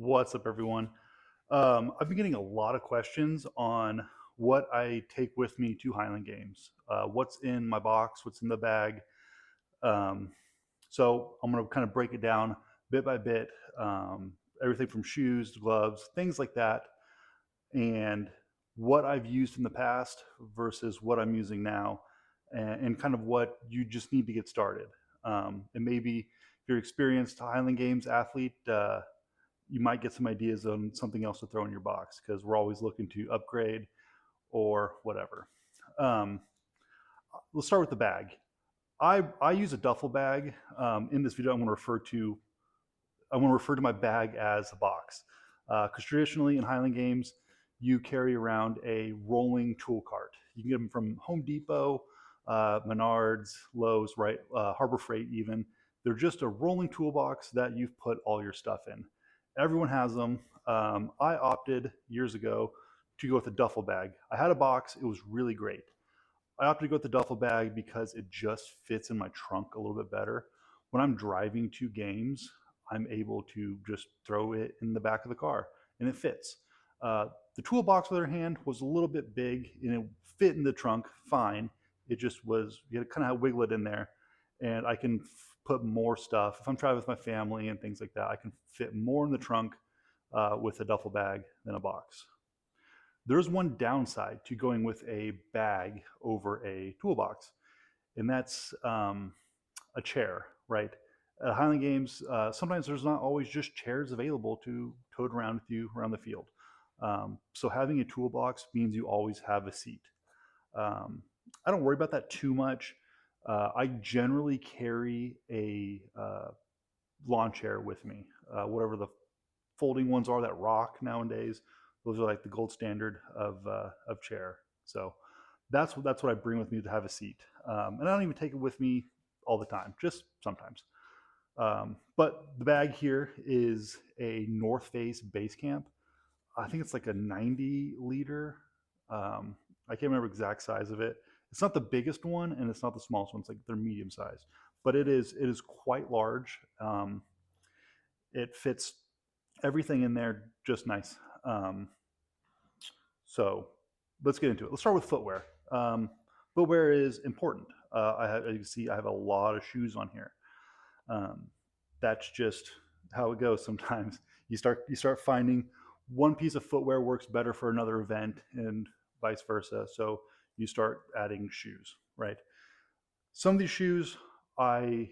What's up, everyone? I've been getting a lot of questions on what I take with me to Highland Games. What's in my box? What's in the bag? Um, so I'm going to kind of break it down bit by bit. Everything from shoes to gloves, things like that, and what I've used in the past versus what I'm using now, and kind of what you just need to get started. And maybe if you're an experienced Highland Games athlete, you might get some ideas on something else to throw in your box because we're always looking to upgrade or whatever. Um, let's start with the bag. I use a duffel bag. In this video, I want to refer to my bag as a box because traditionally in Highland Games, you carry around a rolling tool cart. You can get them from Home Depot, Menards, Lowe's, right, Harbor Freight even. They're just a rolling toolbox that you've put all your stuff in. Everyone has them. I opted years ago to go with a duffel bag. I had a box. It was really great. I opted to go with the duffel bag because it just fits in my trunk a little bit better. When I'm driving to games, I'm able to just throw it in the back of the car and it fits. Uh, the toolbox, on the other hand, was a little bit big and it fit in the trunk fine. It just was, you had to kind of wiggle it in there. And I can put more stuff. If I'm traveling with my family and things like that, I can fit more in the trunk with a duffel bag than a box. There's one downside to going with a bag over a toolbox, and that's a chair, right? At Highland Games, sometimes there's not always just chairs available to tote around with you around the field. So having a toolbox means you always have a seat. Um, I don't worry about that too much. I generally carry a lawn chair with me, whatever the folding ones are that rock nowadays. Those are like the gold standard of chair. So that's what I bring with me to have a seat, and I don't even take it with me all the time, just sometimes. But the bag here is a North Face base camp. I think it's like a 90 liter. I can't remember exact size of it. It's not the biggest one, and it's not the smallest one. It's like they're medium sized, but it is quite large. It fits everything in there just nice. Um, so let's get into it. Let's start with footwear. Footwear is important. As you can see, I have a lot of shoes on here. Um, that's just how it goes. Sometimes you start finding one piece of footwear works better for another event, and vice versa. So you start adding shoes, right? Some of these shoes I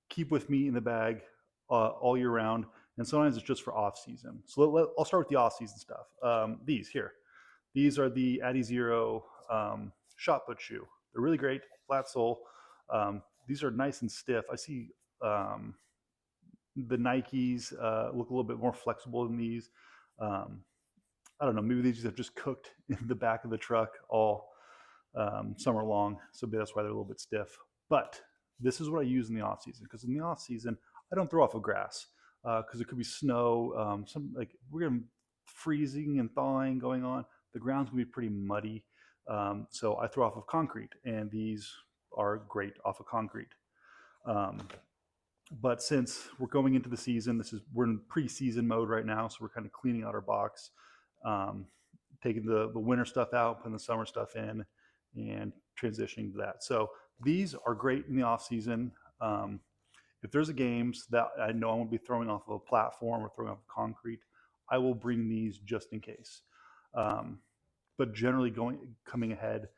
keep with me in the bag all year round, and sometimes it's just for off season. So I'll start with the off season stuff. These here, these are the Addy Zero shot put shoe. They're really great, flat sole. These are nice and stiff. I see um, the Nikes look a little bit more flexible than these. Um, I don't know. Maybe these have just cooked in the back of the truck all summer long, so maybe that's why they're a little bit stiff. But this is what I use in the off season because in the off season I don't throw off of grass because it could be snow. Some like we're gonna freezing and thawing going on. The ground's gonna be pretty muddy, so I throw off of concrete, and these are great off of concrete. Um, but since we're going into the season, we're in pre-season mode right now, so we're kind of cleaning out our box, um, taking the winter stuff out, putting the summer stuff in, and transitioning to that. So these are great in the off season. If there's a games that I know I'm going to be throwing off of a platform or throwing off of concrete, I will bring these just in case. Um, but generally, coming ahead,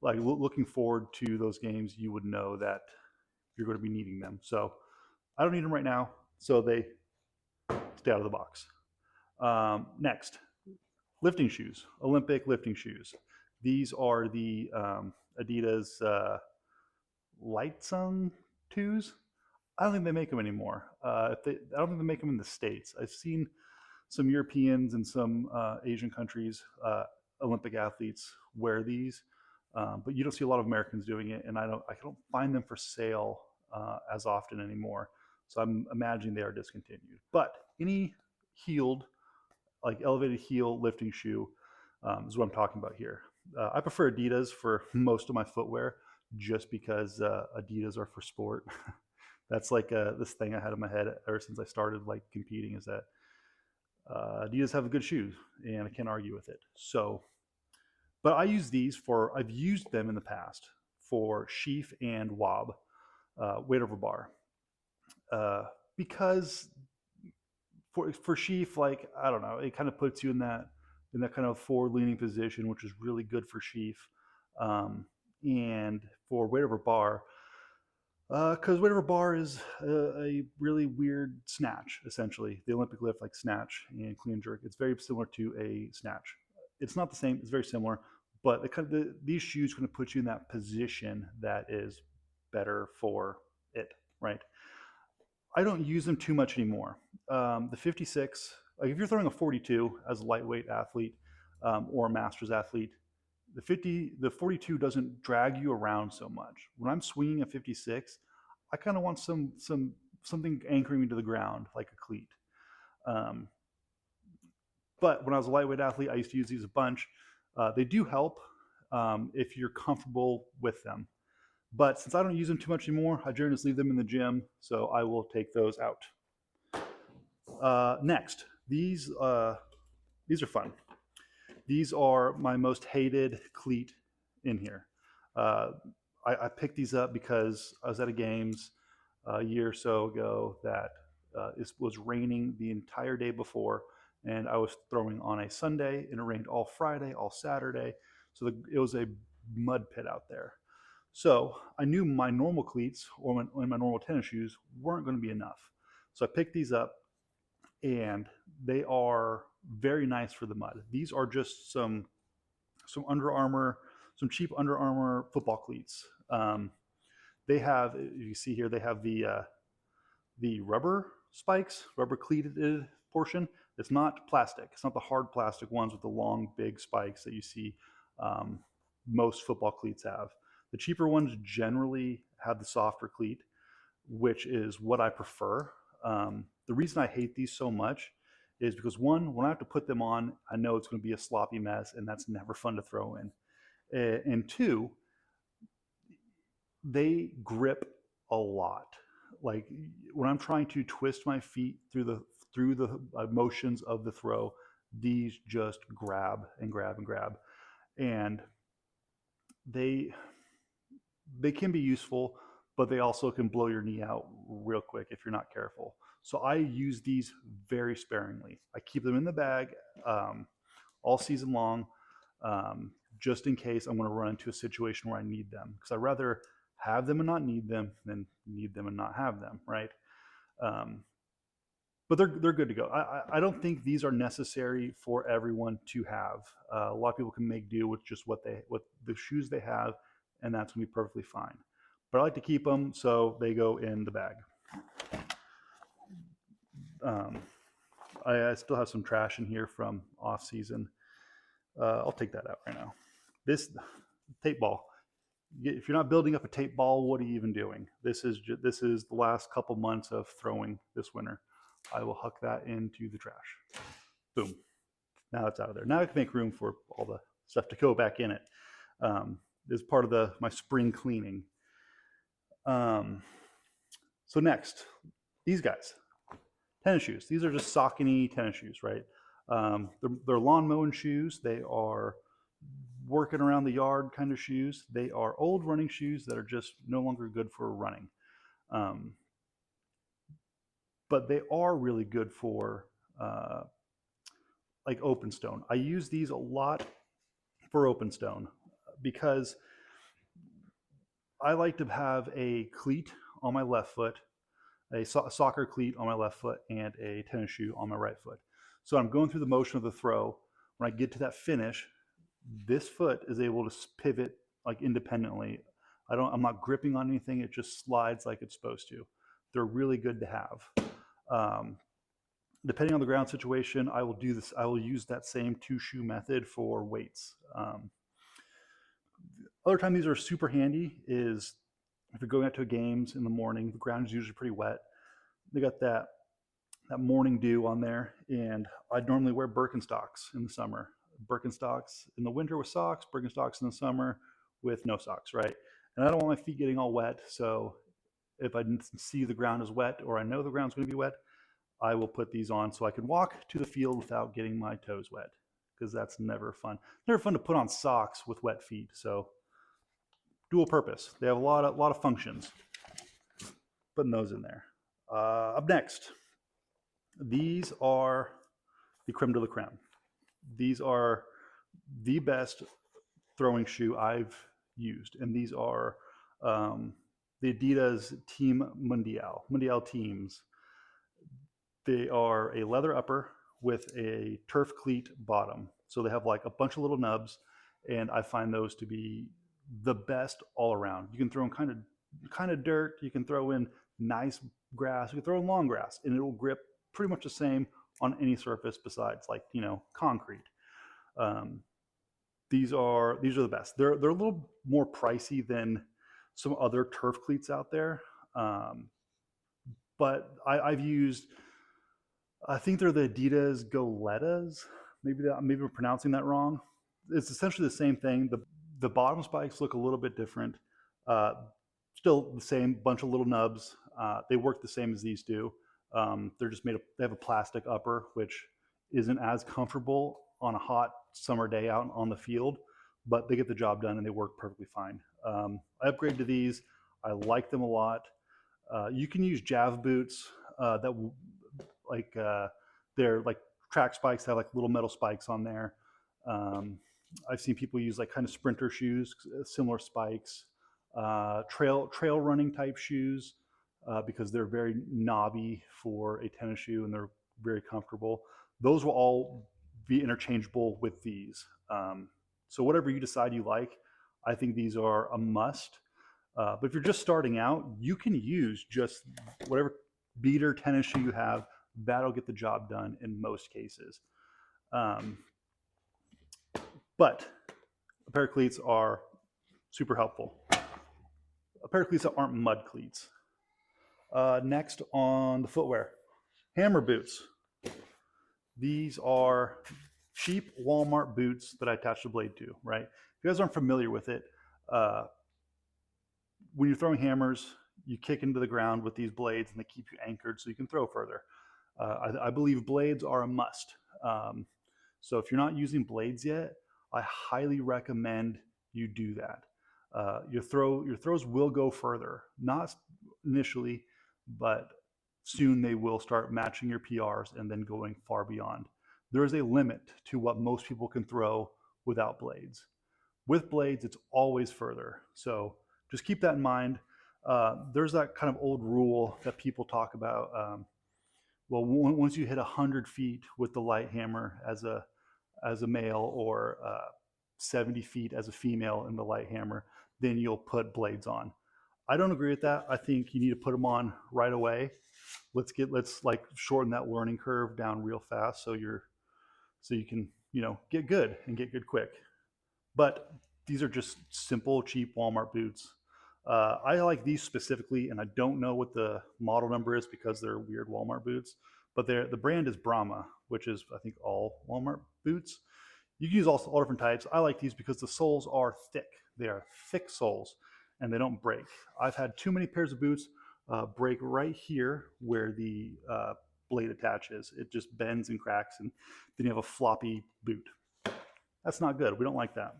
like looking forward to those games, you would know that you're going to be needing them. So I don't need them right now, so they stay out of the box. Next, lifting shoes, Olympic lifting shoes. These are the Adidas Lightsung 2s. I don't think they make them anymore. I don't think they make them in the States. I've seen some Europeans and some Asian countries, Olympic athletes wear these, but you don't see a lot of Americans doing it, and I don't find them for sale as often anymore. So I'm imagining they are discontinued. But any heeled, like elevated heel lifting shoe, is what I'm talking about here. I prefer Adidas for most of my footwear, just because Adidas are for sport. That's like this thing I had in my head ever since I started like competing, is that Adidas have a good shoe, and I can't argue with it. So, but I use these for, I've used them in the past for sheaf and wob, weight over bar, uh, because for sheaf, like I don't know, it kind of puts you in that kind of forward leaning position, which is really good for sheaf. Um, and for weight over bar, because weight over bar is a really weird snatch, essentially the Olympic lift, like snatch and clean and jerk. It's very similar to a snatch. It's not the same. It's very similar, but these shoes going to put you in that position that is better for it, right? I don't use them too much anymore. The 56, like if you're throwing a 42 as a lightweight athlete or a masters athlete, the 42 doesn't drag you around so much. When I'm swinging a 56, I kind of want something anchoring me to the ground like a cleat. Um, but when I was a lightweight athlete, I used to use these a bunch. They do help if you're comfortable with them. But since I don't use them too much anymore, I generally just leave them in the gym. So I will take those out. Next, these are fun. These are my most hated cleat in here. Uh, I picked these up because I was at a games a year or so ago that it was raining the entire day before, and I was throwing on a Sunday, and it rained all Friday, all Saturday. So it was a mud pit out there. So I knew my normal cleats or my normal tennis shoes weren't going to be enough. So I picked these up, and they are very nice for the mud. These are just some Under Armour, some cheap Under Armour football cleats. They have, you see here, they have the rubber spikes, rubber cleated portion. It's not plastic. It's not the hard plastic ones with the long, big spikes that you see um, most football cleats have. The cheaper ones generally have the softer cleat, which is what I prefer. The reason I hate these so much is because one, when I have to put them on, I know it's going to be a sloppy mess, and that's never fun to throw in. And two, they grip a lot. Like when I'm trying to twist my feet through the motions of the throw, these just grab and grab and grab, and they they can be useful, but they also can blow your knee out real quick if you're not careful. So I use these very sparingly. I keep them in the bag um, all season long, just in case I'm going to run into a situation where I need them. Because I'd rather have them and not need them than need them and not have them, right? Um, but they're good to go. I don't think these are necessary for everyone to have. A lot of people can make do with just what the shoes they have, and that's gonna be perfectly fine. But I like to keep them so they go in the bag. Um, I still have some trash in here from off season. I'll take that out right now. This tape ball. If you're not building up a tape ball, what are you even doing? This is the last couple months of throwing this winter. I will huck that into the trash. Boom. Now it's out of there. Now I can make room for all the stuff to go back in it. Is part of my spring cleaning. Um, so next, these guys, tennis shoes. These are just Saucony tennis shoes, right? They're lawn mowing shoes. They are working around the yard kind of shoes. They are old running shoes that are just no longer good for running. Um, but they are really good for like open stone. I use these a lot for open stone because I like to have a cleat on my left foot, a soccer cleat on my left foot, and a tennis shoe on my right foot. So I'm going through the motion of the throw. When I get to that finish, this foot is able to pivot like independently. I'm not gripping on anything. It just slides like it's supposed to. They're really good to have. Depending on the ground situation, I will do this. I will use that same two shoe method for weights. Other time these are super handy is if you're going out to games in the morning, the ground is usually pretty wet. They got that morning dew on there, and I'd normally wear Birkenstocks in the summer. Birkenstocks in the winter with socks, Birkenstocks in the summer with no socks, right? And I don't want my feet getting all wet, so if I see the ground is wet or I know the ground's going to be wet, I will put these on so I can walk to the field without getting my toes wet, because that's never fun. Never fun to put on socks with wet feet. So dual purpose. They have a lot of functions. Putting those in there. Up next, these are the creme de la creme. These are the best throwing shoe I've used, and these are the Adidas Team Mundial teams. They are a leather upper with a turf cleat bottom, so they have like a bunch of little nubs, and I find those to be the best all around. You can throw in kind of dirt, you can throw in nice grass, you can throw in long grass, and it'll grip pretty much the same on any surface besides like concrete. Um, these are the best. They're a little more pricey than some other turf cleats out there, but I've used. I think they're the Adidas Golettas. Maybe I'm pronouncing that wrong. It's essentially the same thing. The bottom spikes look a little bit different. Uh, Still the same bunch of little nubs. They work the same as these do. They're just made of. They have a plastic upper, which isn't as comfortable on a hot summer day out on the field, but they get the job done and they work perfectly fine. I upgraded to these. I like them a lot. You can use Jav boots that like they're like track spikes that have like little metal spikes on there. Um, I've seen people use like kind of sprinter shoes, similar spikes, trail running type shoes because they're very knobby for a tennis shoe and they're very comfortable. Those will all be interchangeable with these. So whatever you decide you like, I think these are a must. But if you're just starting out, you can use just whatever beater tennis shoe you have. That'll get the job done in most cases. Um, but a pair of cleats are super helpful. A pair of cleats that aren't mud cleats. Next on the footwear, hammer boots. These are cheap Walmart boots that I attach the blade to, right? If you guys aren't familiar with it, uh, when you're throwing hammers, you kick into the ground with these blades and they keep you anchored so you can throw further. I believe blades are a must. Um, so if you're not using blades yet, I highly recommend you do that. Your throws will go further, not initially, but soon they will start matching your PRs and then going far beyond. There is a limit to what most people can throw without blades. With blades, it's always further. So just keep that in mind. There's that kind of old rule that people talk about. Well, once you hit 100 feet with the light hammer as a male, or 70 feet as a female in the light hammer, then you'll put blades on. I don't agree with that. I think you need to put them on right away. Let's like shorten that learning curve down real fast so you can get good and get good quick. But these are just simple, cheap Walmart boots. I like these specifically, and I don't know what the model number is because they're weird Walmart boots. But the brand is Brahma, which is I think all Walmart boots. You can use all different types. I like these because the soles are thick. They are thick soles, and they don't break. I've had too many pairs of boots break right here where the blade attaches. It just bends and cracks, and then you have a floppy boot. That's not good. We don't like that.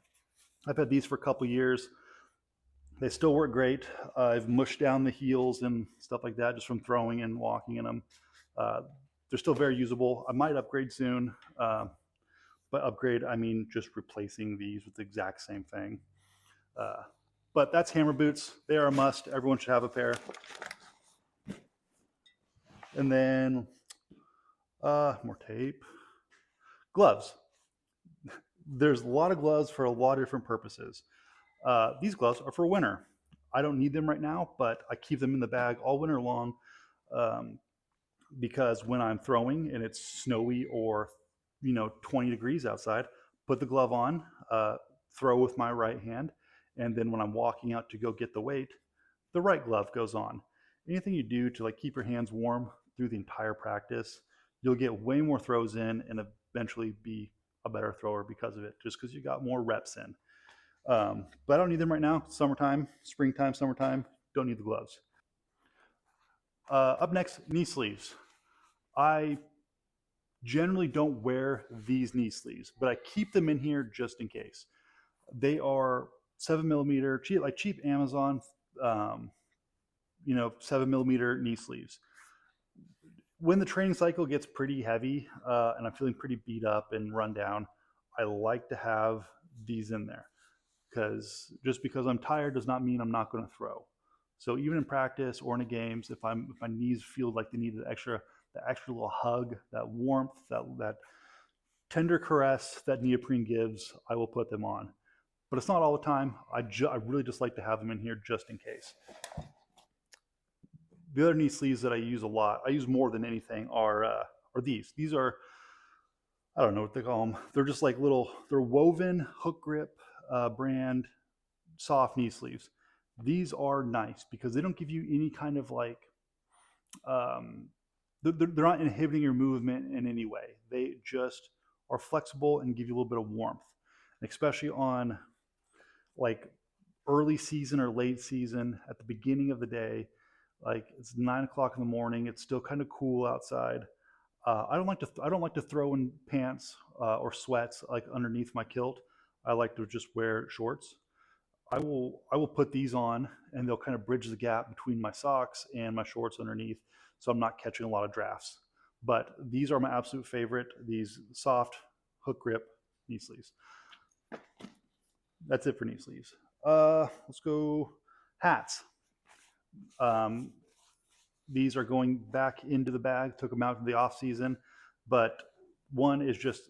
I've had these for a couple years. They still work great. I've mushed down the heels and stuff like that just from throwing and walking in them. Uh, they're still very usable. I might upgrade soon. But upgrade, I mean just replacing these with the exact same thing. Uh, but that's hammer boots. They are a must. Everyone should have a pair. And then more tape. Gloves. There's a lot of gloves for a lot of different purposes. These gloves are for winter. I don't need them right now, but I keep them in the bag all winter long um, because when I'm throwing and it's snowy or 20 degrees outside, put the glove on, throw with my right hand, and then when I'm walking out to go get the weight, the right glove goes on. Anything you do to like keep your hands warm through the entire practice, you'll get way more throws in and eventually be a better thrower because of it, just because you got more reps in. But I don't need them right now. Summertime, springtime, summertime, don't need the gloves. Up next, knee sleeves. I generally don't wear these knee sleeves, but I keep them in here just in case. They are 7 millimeter, cheap, like cheap Amazon, um, 7 millimeter knee sleeves. When the training cycle gets pretty heavy and I'm feeling pretty beat up and run down, I like to have these in there because just because I'm tired does not mean I'm not going to throw. So even in practice or in the games, if my knees feel like they need the extra little hug, that warmth, that tender caress that neoprene gives, I will put them on. But it's not all the time. I really just like to have them in here just in case. The other knee sleeves that I use a lot, I use more than anything, are these. These are, I don't know what they call them. They're just like they're woven hook grip brand soft knee sleeves. These are nice because they don't give you any kind of like, um, they're not inhibiting your movement in any way. They just are flexible and give you a little bit of warmth, especially on like early season or late season at the beginning of the day. Like it's 9 o'clock in the morning. It's still kind of cool outside. I don't like to throw in pants or sweats like underneath my kilt. I like to just wear shorts. I will put these on and they'll kind of bridge the gap between my socks and my shorts underneath, so I'm not catching a lot of drafts. But these are my absolute favorite. These soft hook grip knee sleeves. That's it for knee sleeves. Let's go hats. Um, these are going back into the bag. Took them out in the off season, but one is just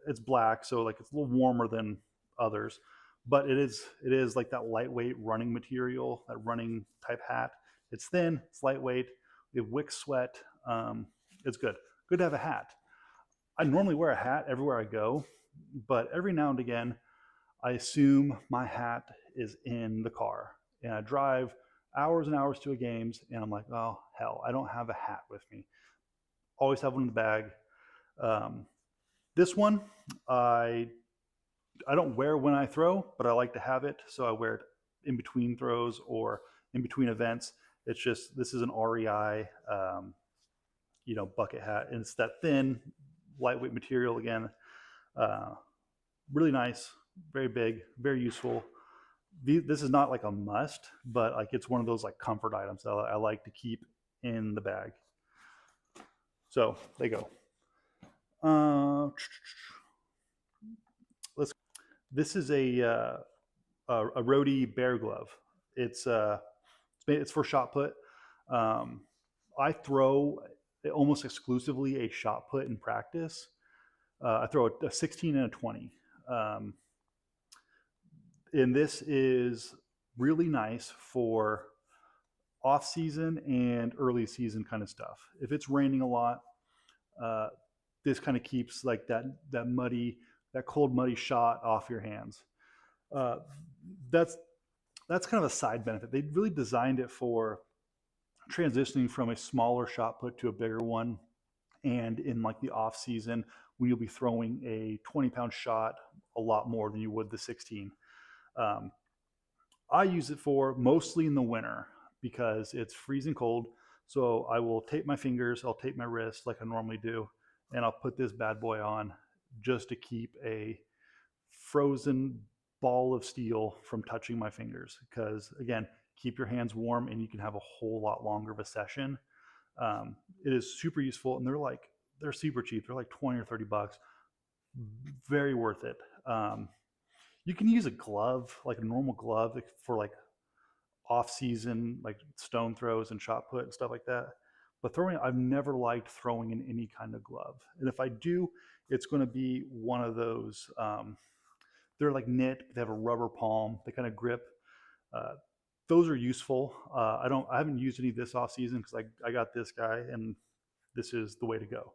it's black, so like it's a little warmer than others. But it is like that lightweight running material, that running type hat. It's thin, it's lightweight. It wicks sweat. It's good. Good to have a hat. I normally wear a hat everywhere I go, but every now and again I assume my hat is in the car and I drive hours and hours to a games and I'm like, oh hell, I don't have a hat with me. Always have one in the bag. Um, this one, I don't wear when I throw, but I like to have it, so I wear it in between throws or in between events. It's just this is an REI, bucket hat, and it's that thin, lightweight material again. Uh, really nice, very big, very useful. This is not like a must, but like it's one of those like comfort items that I like to keep in the bag. So they go. Let's. This is a roadie bear glove. It's it's for shot put. Um, I throw almost exclusively a shot put in practice. I throw a 16 and a 20. Um, and this is really nice for off season and early season kind of stuff. If it's raining a lot, uh, this kind of keeps like that cold muddy shot off your hands. Uh, that's that's kind of a side benefit. They really designed it for transitioning from a smaller shot put to a bigger one, and in like the off season when you'll be throwing a 20-pound shot a lot more than you would the 16. Um, I use it for mostly in the winter because it's freezing cold. So I will tape my fingers, I'll tape my wrist like I normally do, and I'll put this bad boy on just to keep a frozen ball of steel from touching my fingers. Because again, keep your hands warm and you can have a whole lot longer of a session. It is super useful, and they're super cheap. They're like 20 or 30 bucks. Very worth it. You can use a glove, like a normal glove, for like off season, like stone throws and shot put and stuff like that. But I've never liked throwing in any kind of glove. And if I do, it's going to be one of those. They're like knit. They have a rubber palm. They kind of grip. Uh, those are useful. I haven't used any this off season because I got this guy and this is the way to go.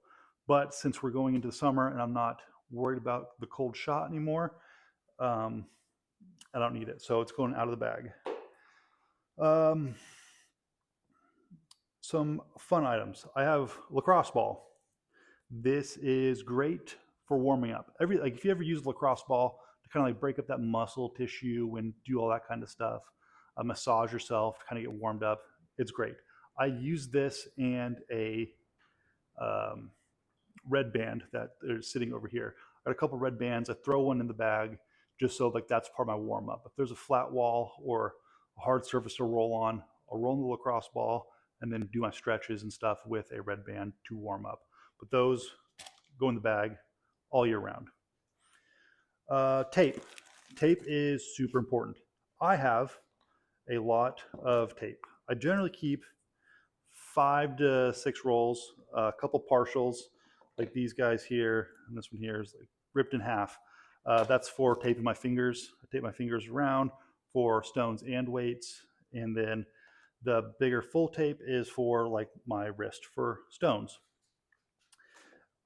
But since we're going into the summer and I'm not worried about the cold shot anymore, um, I don't need it. So it's going out of the bag. Um, some fun items. I have lacrosse ball. This is great for warming up. If you ever use a lacrosse ball to kind of like break up that muscle tissue and do all that kind of stuff, massage yourself to kind of get warmed up, it's great. I use this and a um, red band that is sitting over here. I got a couple red bands. I throw one in the bag just so like that's part of my warm up. If there's a flat wall or a hard surface to roll on, I'll roll in the lacrosse ball and then do my stretches and stuff with a red band to warm up. But those go in the bag all year round. Tape. Tape is super important. I have a lot of tape. I generally keep 5 to 6 rolls, a couple partials, like these guys here, and this one here is like ripped in half. That's for taping my fingers. I tape my fingers around for stones and weights, and then the bigger full tape is for like my wrist for stones.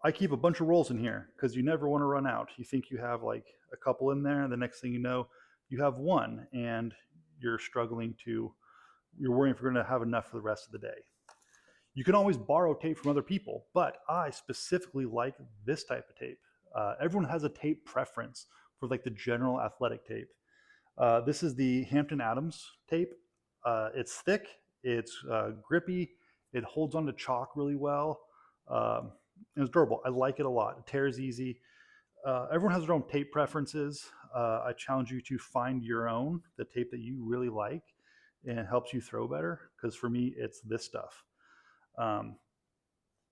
I keep a bunch of rolls in here because you never want to run out. You think you have like a couple in there, and the next thing you know, you have one, and you're struggling to, you're worrying if you're going to have enough for the rest of the day. You can always borrow tape from other people, but I specifically like this type of tape. Everyone has a tape preference for like the general athletic tape. This is the Hampton Adams tape. It's thick, it's grippy, it holds onto chalk really well, and it's durable. I like it a lot. It tears easy. Everyone has their own tape preferences. I challenge you to find your own, the tape that you really like and helps you throw better. Because for me, it's this stuff.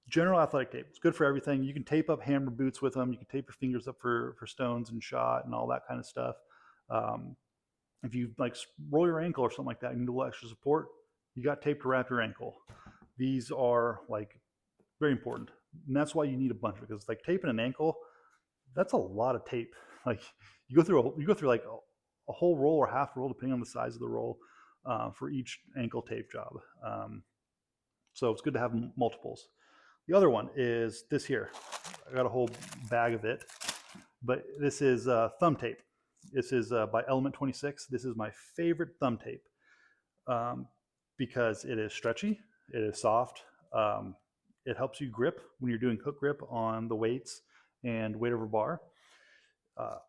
General athletic tape. It's good for everything. You can tape up hammer boots with them. You can tape your fingers up for stones and shot and all that kind of stuff. If you like roll your ankle or something like that, you need a little extra support, you got tape to wrap your ankle. These are like very important. And that's why you need a bunch, because like taping an ankle, that's a lot of tape. Like you go through like a whole roll or half roll, depending on the size of the roll, for each ankle tape job. So it's good to have multiples. The other one is this here. I got a whole bag of it, but this is thumb tape. This is by Element 26. This is my favorite thumb tape because it is stretchy, it is soft, it helps you grip when you're doing hook grip on the weights and weight over bar.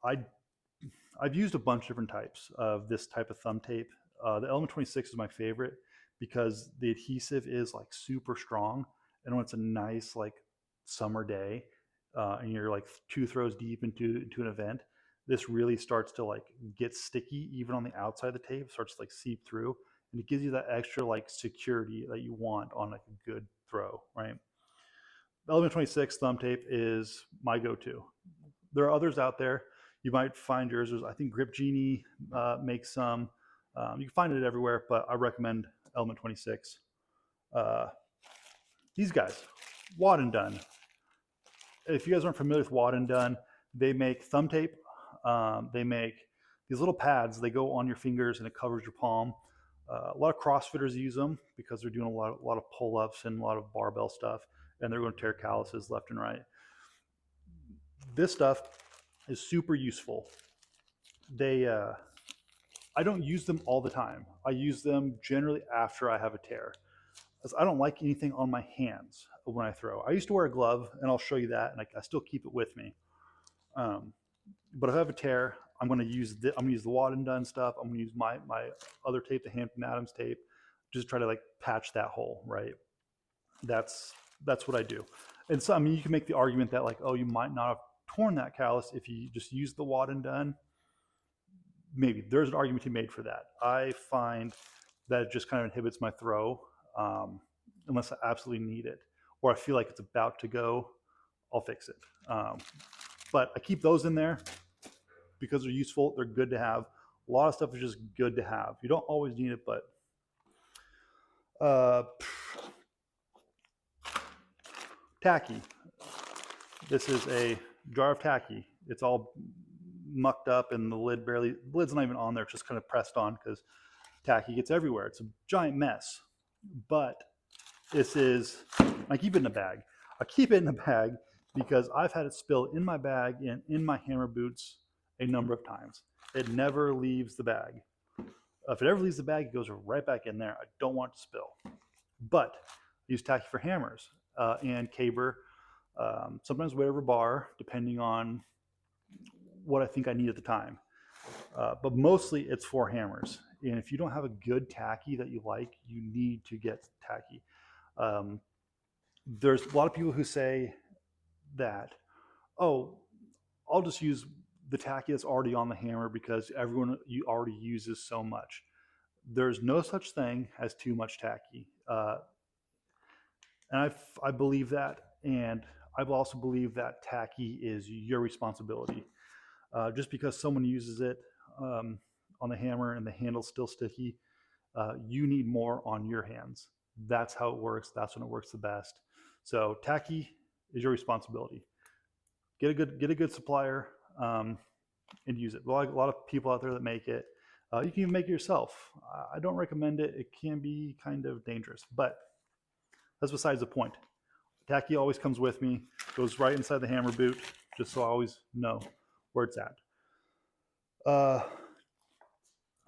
I've used a bunch of different types of this type of thumb tape. The Element 26 is my favorite because the adhesive is like super strong, and when it's a nice like summer day and you're like 2 throws deep into an event, this really starts to like get sticky even on the outside of the tape, starts to like seep through, and it gives you that extra like security that you want on like a good throw, right? Element 26 thumb tape is my go-to. There are others out there. You might find yours. I think Grip Genie makes some. You can find it everywhere, but I recommend Element 26. These guys, Wad and Done. If you guys aren't familiar with Wad and Done, they make thumb tape. They make these little pads. They go on your fingers and it covers your palm. A lot of CrossFitters use them because they're doing a lot of pull-ups and a lot of barbell stuff, and they're going to tear calluses left and right. This stuff is super useful. I don't use them all the time. I use them generally after I have a tear. I don't like anything on my hands when I throw. I used to wear a glove, and I'll show you that, and I still keep it with me. But if I have a tear, I'm going to use the Wad and Done stuff. I'm going to use my other tape, the Hampton Adams tape, just try to like patch that hole, right? That's what I do. And so I mean, you can make the argument that like, oh, you might not have torn that callus if you just use the Wad and Done. Maybe there's an argument to be made for that. I find that it just kind of inhibits my throw unless I absolutely need it, or I feel like it's about to go. I'll fix it. But I keep those in there because they're useful. They're good to have. A lot of stuff is just good to have. You don't always need it, but tacky. This is a jar of tacky. It's all mucked up and the lid's not even on there. It's just kind of pressed on because tacky gets everywhere. It's a giant mess. But this is, I keep it in a bag. I keep it in a bag because I've had it spill in my bag and in my hammer boots a number of times. It never leaves the bag. If it ever leaves the bag, it goes right back in there. I don't want it to spill. But I use tacky for hammers and caber, sometimes weight over bar, depending on what I think I need at the time. But mostly it's for hammers. And if you don't have a good tacky that you like, you need to get tacky. There's a lot of people who say that, oh, I'll just use the tacky that's already on the hammer because everyone you already uses so much. There's no such thing as too much tacky, and I believe that, and I also believe that tacky is your responsibility. Just because someone uses it um, on the hammer and the handle's still sticky, you need more on your hands. That's how it works. That's when it works the best. So tacky is your responsibility. Get a good supplier and use it. A lot of people out there that make it. You can even make it yourself. I don't recommend it. It can be kind of dangerous, but that's besides the point. Tacky always comes with me. Goes right inside the hammer boot, just so I always know where it's at. Uh,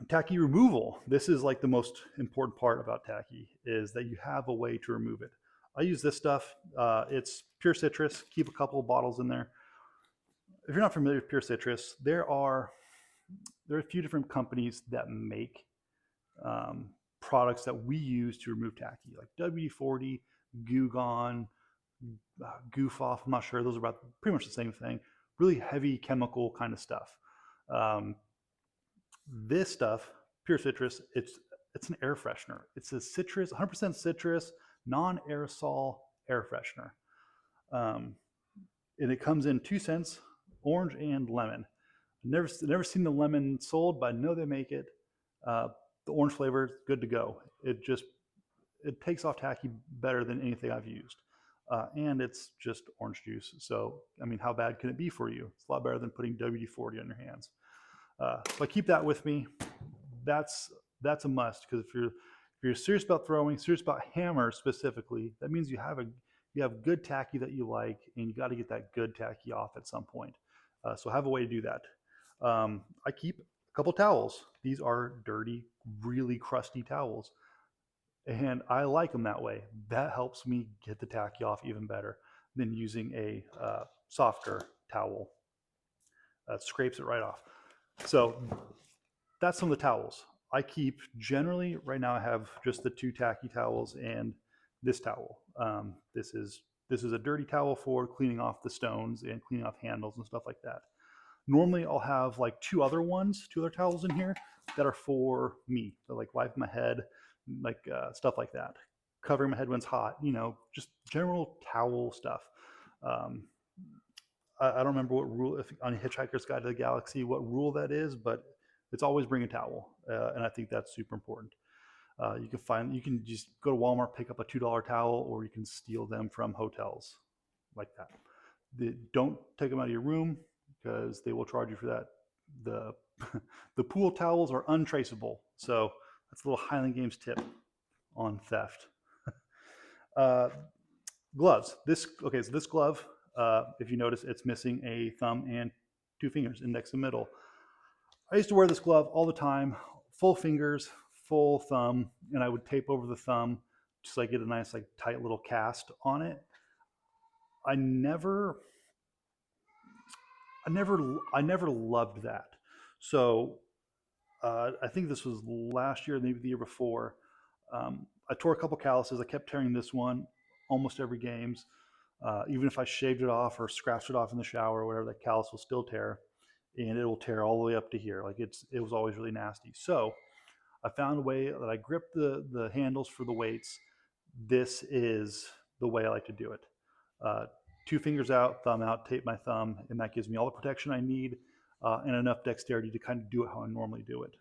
Tacky removal. This is like the most important part about tacky is that you have a way to remove it. I use this stuff. It's pure citrus. Keep a couple of bottles in there. If you're not familiar with pure citrus, there are a few different companies that make um, products that we use to remove tacky, like WD-40, Goo Gone, Goof Off. I'm not sure. Those are about pretty much the same thing. Really heavy chemical kind of stuff. Um, this stuff, pure citrus, it's an air freshener. It's a citrus, 100% citrus, non-aerosol air freshener. Um, and it comes in 2 scents, orange and lemon. Never seen the lemon sold, but I know they make it. Uh, the orange flavor is good to go. It takes off tacky better than anything I've used, and it's just orange juice. So I mean, how bad can it be for you? It's a lot better than putting WD-40 on your hands. So I keep that with me. That's that's a must because if you're serious about throwing, serious about hammers specifically, that means you have good tacky that you like, and you got to get that good tacky off at some point. So have a way to do that. I keep a couple towels. These are dirty, really crusty towels, and I like them that way. That helps me get the tacky off even better than using a softer towel that scrapes it right off. So that's some of the towels I keep. Generally, right now I have just the two tacky towels and this towel. This is a dirty towel for cleaning off the stones and cleaning off handles and stuff like that. Normally, I'll have like two other towels in here that are for me. They're like wipe my head, like stuff like that. Covering my head when it's hot, just general towel stuff. Um, I don't remember what rule, if on Hitchhiker's Guide to the Galaxy, what rule that is, but it's always bring a towel, and I think that's super important. You can just go to Walmart, pick up a $2 towel, or you can steal them from hotels like that. Don't take them out of your room because they will charge you for that. The the pool towels are untraceable, so that's a little Highland Games tip on theft. Uh, Gloves. So this glove, if you notice, it's missing a thumb and two fingers, index and middle. I used to wear this glove all the time, full fingers, full thumb, and I would tape over the thumb just so I get a nice, like, tight little cast on it. I never, I never loved that. So I think this was last year, maybe the year before. I tore a couple calluses. I kept tearing this one almost every games. Even if I shaved it off or scratched it off in the shower or whatever, that callus will still tear, and it will tear all the way up to here. Like it was always really nasty. So I found a way that I grip the handles for the weights. This is the way I like to do it. Uh, Two fingers out, thumb out, tape my thumb, and that gives me all the protection I need and enough dexterity to kind of do it how I normally do it.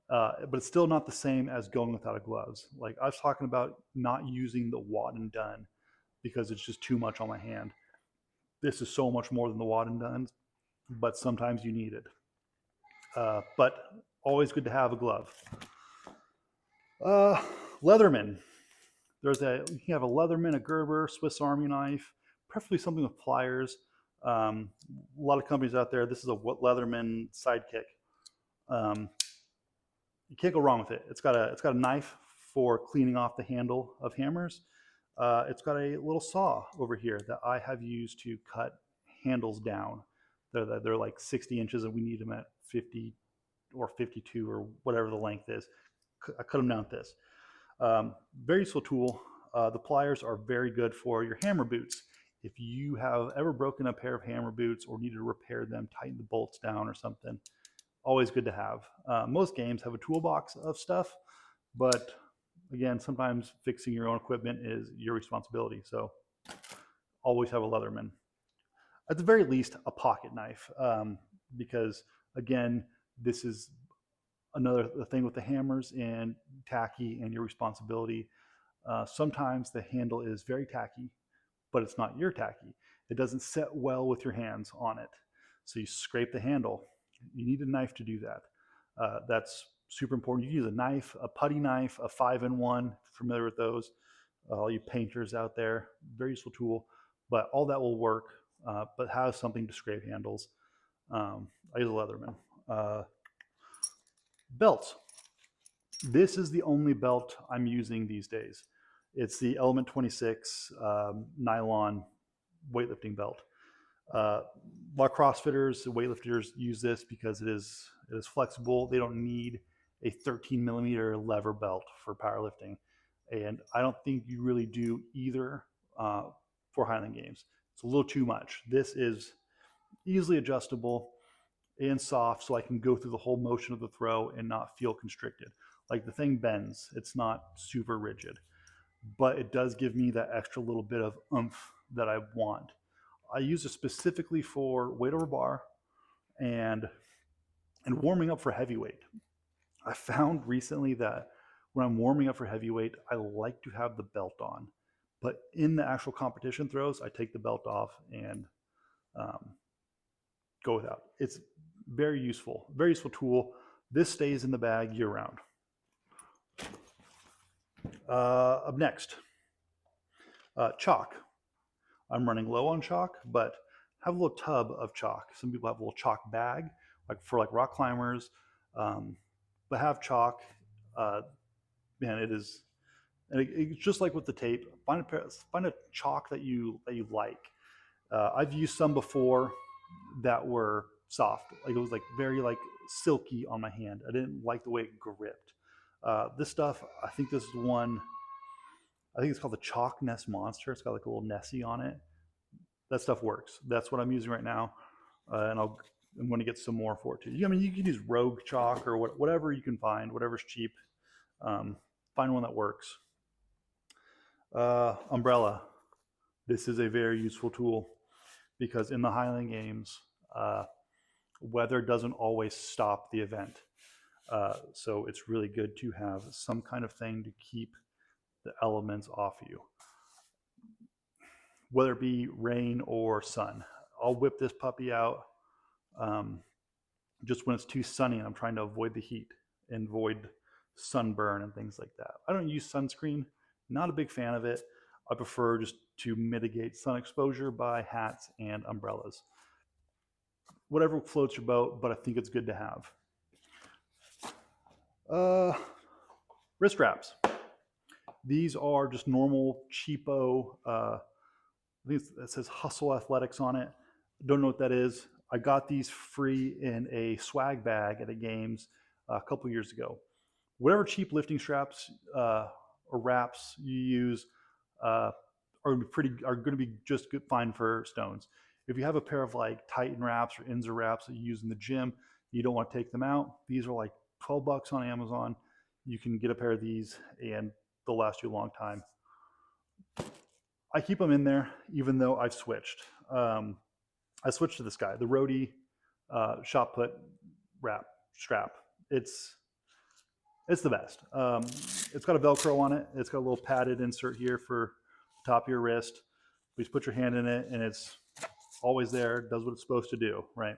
But it's still not the same as going without a gloves. Like I was talking about not using the wad and done because it's just too much on my hand. This is so much more than the wad and done, but sometimes you need it. But always good to have a glove. Uh, Leatherman. You can have a Leatherman, a Gerber, Swiss Army knife, preferably something with pliers. A lot of companies out there. This is a Leatherman Sidekick. Um, you can't go wrong with it. It's got a knife for cleaning off the handle of hammers. It's got a little saw over here that I have used to cut handles down. They're like 60 inches and we need them at 50 or 52 or whatever the length is. I cut them down with this. Very useful tool. The pliers are very good for your hammer boots. If you have ever broken a pair of hammer boots or needed to repair them, tighten the bolts down or something, always good to have. Most games have a toolbox of stuff, but again, sometimes fixing your own equipment is your responsibility. So always have a Leatherman. At the very least, a pocket knife, because again, this is another thing with the hammers and tacky and your responsibility. Sometimes the handle is very tacky, but it's not your tacky. It doesn't set well with your hands on it. So you scrape the handle. You need a knife to do that. That's super important. You can use a knife, a putty knife, a 5-in-1, familiar with those. All you painters out there, very useful tool, but all that will work, but have something to scrape handles. I use a Leatherman. Belts. This is the only belt I'm using these days. It's the Element 26 nylon weightlifting belt. A lot of CrossFitters, weightlifters use this because it is flexible. They don't need a 13 millimeter lever belt for powerlifting. And I don't think you really do either for Highland Games. It's a little too much. This is easily adjustable and soft, so I can go through the whole motion of the throw and not feel constricted. Like the thing bends, it's not super rigid, but it does give me that extra little bit of oomph that I want. I use it specifically for weight over bar and warming up for heavyweight. I found recently that when I'm warming up for heavyweight, I like to have the belt on, but in the actual competition throws, I take the belt off and go without. It's very useful tool. This stays in the bag year round. Up next, chalk. I'm running low on chalk, but have a little tub of chalk. Some people have a little chalk bag, like for like rock climbers, but have chalk. Man, it is, and it's just like with the tape. Find a chalk that you like. I've used some before that were soft, like it was like very like silky on my hand. I didn't like the way it gripped. This stuff, I think this is one. I think it's called the Chalk Nest Monster. It's got like a little Nessie on it. That stuff works. That's what I'm using right now, and I'm going to get some more for it too. I mean, you can use Rogue chalk or whatever you can find, whatever's cheap. Find one that works. Umbrella. This is a very useful tool because in the Highland Games, weather doesn't always stop the event. So it's really good to have some kind of thing to keep the elements off you, whether it be rain or sun. I'll whip this puppy out just when it's too sunny and I'm trying to avoid the heat and avoid sunburn and things like that. I don't use sunscreen, not a big fan of it. I prefer just to mitigate sun exposure by hats and umbrellas. Whatever floats your boat, but I think it's good to have. Wrist wraps. These are just normal cheapo, I think it says Hustle Athletics on it. Don't know what that is. I got these free in a swag bag at a games a couple years ago. Whatever cheap lifting straps or wraps you use are going to be just good, fine for stones. If you have a pair of like Titan wraps or Inzer wraps that you use in the gym, you don't want to take them out. These are like $12 on Amazon. You can get a pair of these and they'll last you a long time. I keep them in there even though I've switched. I switched to this guy, the Rody shot put wrap strap. It's the best. It's got a Velcro on it. It's got a little padded insert here for the top of your wrist. You just put your hand in it and it's always there, does what it's supposed to do, right?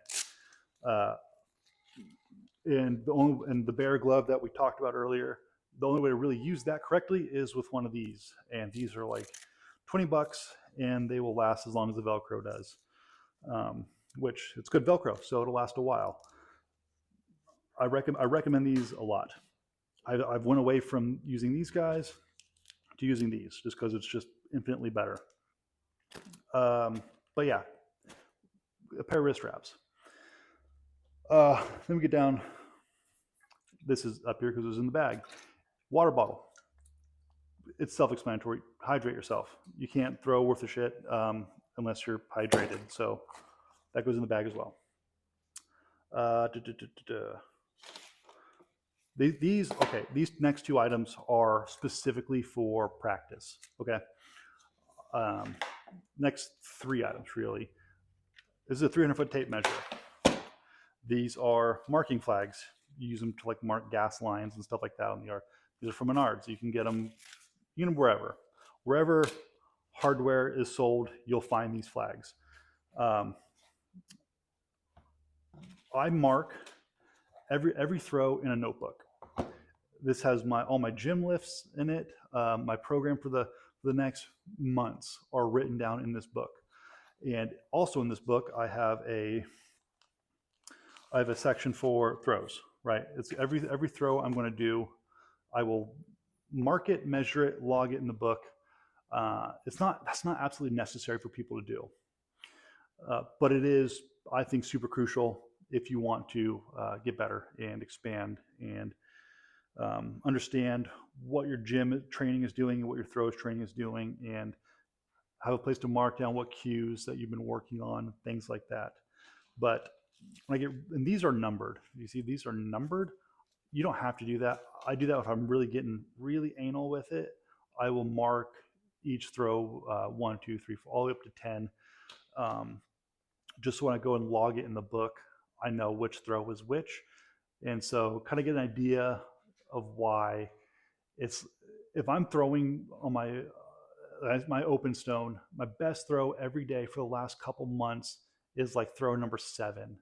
And the bear glove that we talked about earlier, the only way to really use that correctly is with one of these. And these are like $20 and they will last as long as the Velcro does, which it's good Velcro, so it'll last a while. I recommend these a lot. I've went away from using these guys to using these just because it's just infinitely better. But yeah, a pair of wrist wraps. Then we get down. This is up here because it was in the bag. Water bottle. it's self-explanatory. Hydrate yourself. You can't throw worth a shit unless you're hydrated. So that goes in the bag as well. Uh, duh, duh, duh, duh, These okay. These next two items are specifically for practice. Okay. Um, Next three items really. This is a 300-foot tape measure. These are marking flags. You use them to like mark gas lines and stuff like that on the yard. These are from Menards. You can get them. You can wherever, wherever hardware is sold, you'll find these flags. Um, I mark every throw in a notebook. This has all my gym lifts in it. My program for the next months are written down in this book. And also in this book, I have a section for throws. Right, it's every throw I'm going to do. I will mark it, measure it, log it in the book. That's not absolutely necessary for people to do, but it is, I think, super crucial if you want to get better and expand and understand what your gym training is doing and what your throws training is doing, and have a place to mark down what cues that you've been working on, things like that. But when I get, and these are numbered. You see, these are numbered. You don't have to do that. I do that if I'm really getting really anal with it. I will mark each throw 1, 2, 3, 4, all the way up to 10. Just so when I go and log it in the book, I know which throw is which. And so kind of get an idea of why it's, if I'm throwing on my open stone, my best throw every day for the last couple months is like throw number 7.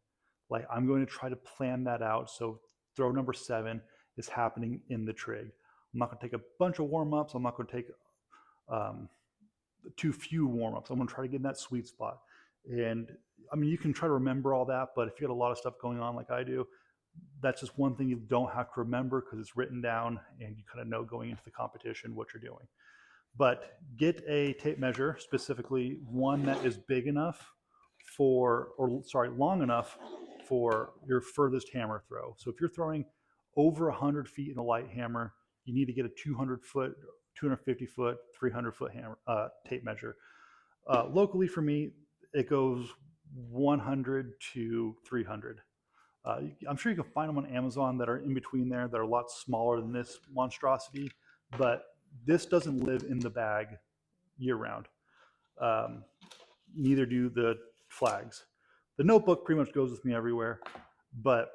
Like I'm going to try to plan that out. So throw number 7 is happening in the trig. I'm not going to take a bunch of warm-ups. I'm not going to take um, too few warm-ups. I'm going to try to get in that sweet spot. And I mean, you can try to remember all that, but if you got a lot of stuff going on like I do, that's just one thing you don't have to remember because it's written down and you kind of know going into the competition what you're doing. But get a tape measure, specifically one that is big enough long enough for your furthest hammer throw. So if you're throwing over 100 feet in a light hammer, you need to get a 200-foot, 250-foot, 300-foot hammer tape measure. Locally for me, it goes 100 to 300. I'm sure you can find them on Amazon that are in between there that are a lot smaller than this monstrosity, but this doesn't live in the bag year round. Um, Neither do the flags. The notebook pretty much goes with me everywhere, but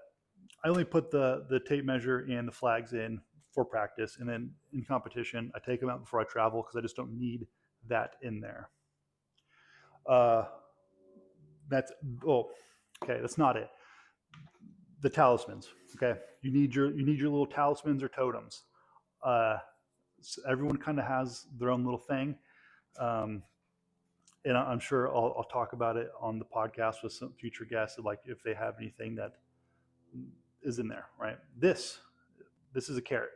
I only put the tape measure and the flags in for practice, and then in competition, I take them out before I travel because I just don't need that in there. Uh, that's oh, okay. That's not it. The talismans. Okay, you need your little talismans or totems. Uh, so everyone kind of has their own little thing. Um, and I'm sure I'll talk about it on the podcast with some future guests, like if they have anything that is in there, right? This is a carrot.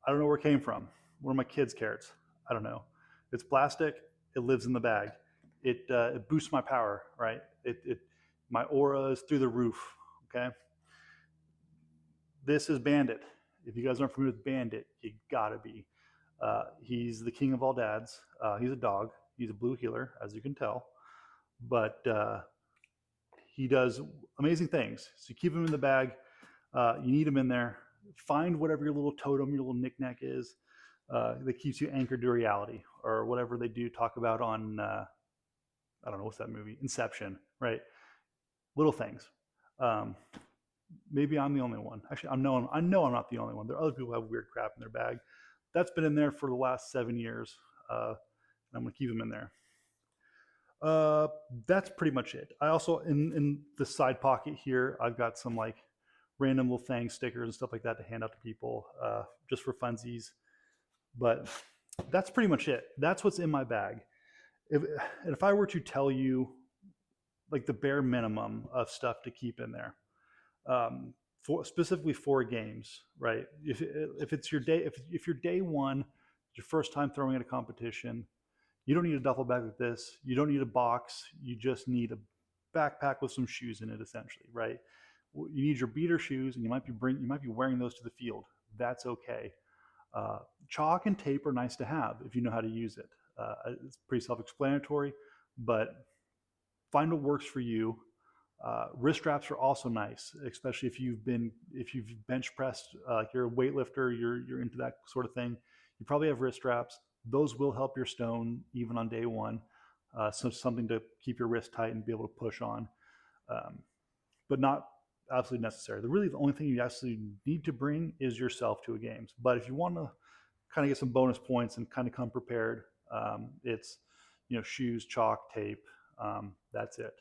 I don't know where it came from. One of my kids' carrots. I don't know. It's plastic. It lives in the bag. It boosts my power, right? My aura is through the roof. Okay. This is Bandit. If you guys aren't familiar with Bandit, you gotta be. He's the king of all dads. He's a dog. He's a blue heeler, as you can tell. But he does amazing things. So keep him in the bag. You need him in there. Find whatever your little totem, your little knickknack is that keeps you anchored to reality, or whatever they do talk about on, I don't know, what's that movie? Inception, right? Little things. Maybe I'm the only one. Actually, I know I'm not the only one. There are other people who have weird crap in their bag. That's been in there for the last 7 years. And I'm going to keep them in there. That's pretty much it. I also, in the side pocket here, I've got some like random little thing stickers and stuff like that to hand out to people just for funsies. But that's pretty much it. That's what's in my bag. If I were to tell you like the bare minimum of stuff to keep in there, specifically for games, right? If it's your day, if your day one, your first time throwing at a competition, you don't need a duffel bag like this. You don't need a box. You just need a backpack with some shoes in it, essentially, right? You need your beater shoes, and you might be wearing those to the field. That's okay. Uh, Chalk and tape are nice to have if you know how to use it. It's pretty self-explanatory, but find what works for you. Wrist straps are also nice, especially if you've bench pressed, like you're a weightlifter, you're into that sort of thing. You probably have wrist straps. Those will help your stone even on day one. So something to keep your wrist tight and be able to push on, um, but not absolutely necessary. The only thing you actually need to bring is yourself to a games. But if you want to kind of get some bonus points and kind of come prepared, it's shoes, chalk, tape. That's it.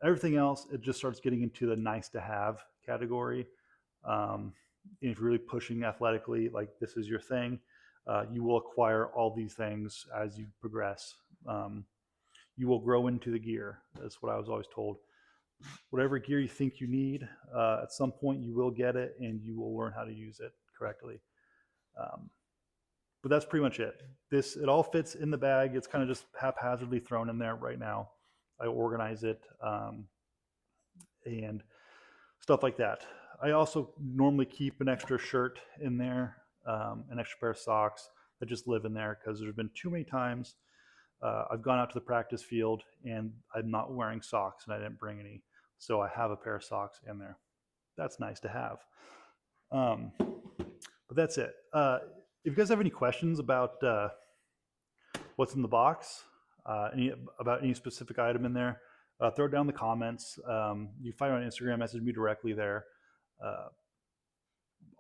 Everything else, it just starts getting into the nice to have category. Um, if you're really pushing athletically, like this is your thing, you will acquire all these things as you progress. You will grow into the gear. That's what I was always told. Whatever gear you think you need, at some point you will get it and you will learn how to use it correctly. Um, but that's pretty much it. It all fits in the bag. It's kind of just haphazardly thrown in there right now. I organize it. And stuff like that. I also normally keep an extra shirt in there, an extra pair of socks that just live in there because there's been too many times I've gone out to the practice field and I'm not wearing socks and I didn't bring any. So I have a pair of socks in there. That's nice to have. But that's it. If you guys have any questions about what's in the box, about any specific item in there, throw it down in the comments. You can find me on Instagram, message me directly there. Uh,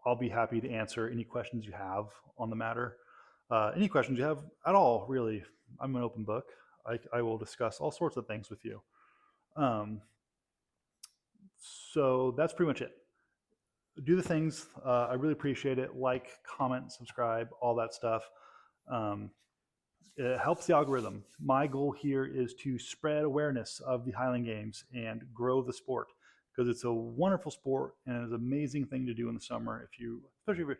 I'll be happy to answer any questions you have on the matter. Any questions you have at all, really. I'm an open book. I will discuss all sorts of things with you. Um, so that's pretty much it. Do the things. I really appreciate it. Like, comment, subscribe, all that stuff. It helps the algorithm. My goal here is to spread awareness of the Highland Games and grow the sport because it's a wonderful sport and it's an amazing thing to do in the summer. Especially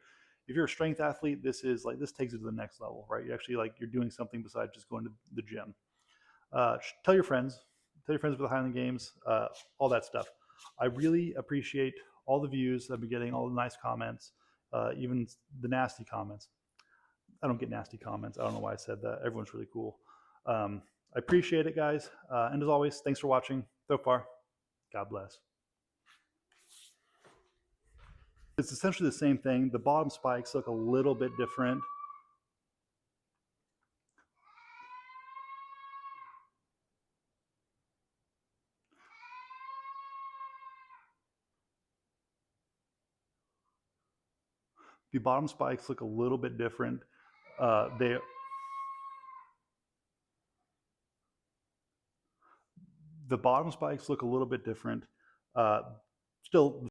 if you're a strength athlete, this takes it to the next level, right? You're doing something besides just going to the gym. Tell your friends about the Highland Games, all that stuff. I really appreciate all the views I've been getting, all the nice comments, even the nasty comments. I don't get nasty comments. I don't know why I said that. Everyone's really cool. I appreciate it, guys. And as always, thanks for watching so far. God bless. It's essentially the same thing. The bottom spikes look a little bit different. The bottom spikes look a little bit different. The bottom spikes look a little bit different. Still